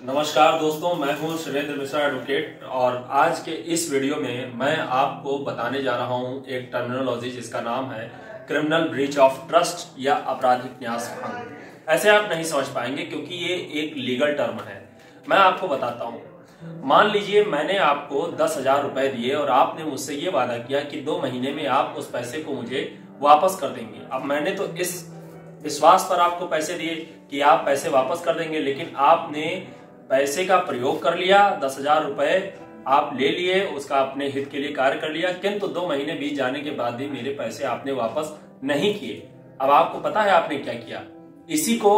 नमस्कार दोस्तों, मैं हूं सुरेंद्र मिश्रा एडवोकेट और आज के इस वीडियो में मैं आपको बताने जा रहा हूं एक टर्मिनोलॉजी जिसका नाम है क्रिमिनल ब्रीच ऑफ ट्रस्ट या आपराधिक न्यास भंग। ऐसे आप नहीं समझ पाएंगे क्योंकि ये एक लीगल टर्म है। मैं आपको बताता हूं। मान लीजिए मैंने आपको 10,000 रुपए दिए और आपने मुझसे ये वादा किया कि 2 महीने में आप उस पैसे को मुझे वापस कर देंगे। अब मैंने तो इस विश्वास पर आपको पैसे दिए कि आप पैसे वापस कर देंगे, लेकिन आपने पैसे का प्रयोग कर लिया, 10,000 रुपए आप ले लिए, उसका अपने हित के लिए कार्य कर लिया, किंतु 2 महीने बीत जाने के बाद भी मेरे पैसे आपने वापस नहीं किए। अब आपको पता है आपने क्या किया? इसी को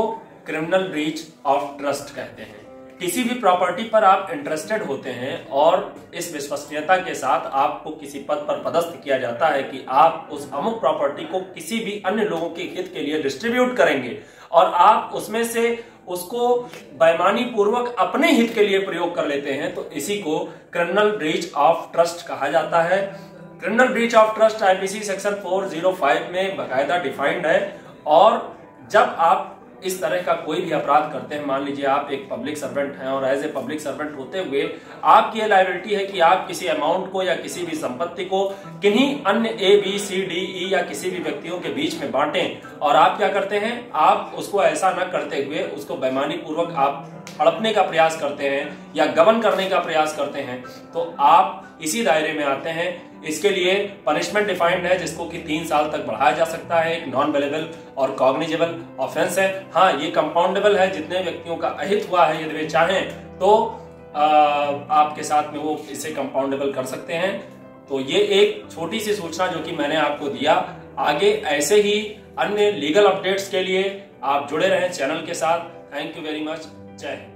क्रिमिनल ब्रीच ऑफ ट्रस्ट कहते हैं। किसी भी प्रॉपर्टी पर आप इंटरेस्टेड होते हैं और इस विश्वसनीयता के साथ आपको किसी पद पर पदस्थ किया जाता है कि आप उस अमुक प्रॉपर्टी को किसी भी अन्य लोगों के हित के लिए डिस्ट्रीब्यूट करेंगे और आप उसमें से उसको बेईमानी पूर्वक अपने हित के लिए प्रयोग कर लेते हैं, तो इसी को क्रिमिनल ब्रीच ऑफ ट्रस्ट कहा जाता है। Criminal breach of trust IPC section 405 में बाकायदा डिफाइंड है। और जब आप इस तरह का कोई भी अपराध करते हैं, मान लीजिए आप एक पब्लिक सर्वेंट हैं और एज ए पब्लिक सर्वेंट होते हुए आपकी ये लायबिलिटी है कि आप किसी अमाउंट को या किसी भी संपत्ति को किन्हीं अन्य ABCDE या किसी भी व्यक्तियों के बीच में बांटें, और आप क्या करते हैं, आप उसको ऐसा न करते हुए उसको बेईमानी पूर्वक आप हड़पने का प्रयास करते हैं या गबन करने का प्रयास करते हैं, तो आप इसी दायरे में आते हैं। इसके लिए पनिशमेंट डिफाइंड है जिसको कि 3 साल तक बढ़ाया जा सकता है। एक नॉन बेलेबल और कॉग्निजेबल ऑफेंस है। हाँ, ये कंपाउंडेबल है, जितने व्यक्तियों का अहित हुआ है यदि वे चाहें तो आपके साथ में वो इसे कंपाउंडेबल कर सकते हैं। तो ये एक छोटी सी सूचना जो कि मैंने आपको दिया। आगे ऐसे ही अन्य लीगल अपडेट्स के लिए आप जुड़े रहें चैनल के साथ। Thank you very much. जय हिंद।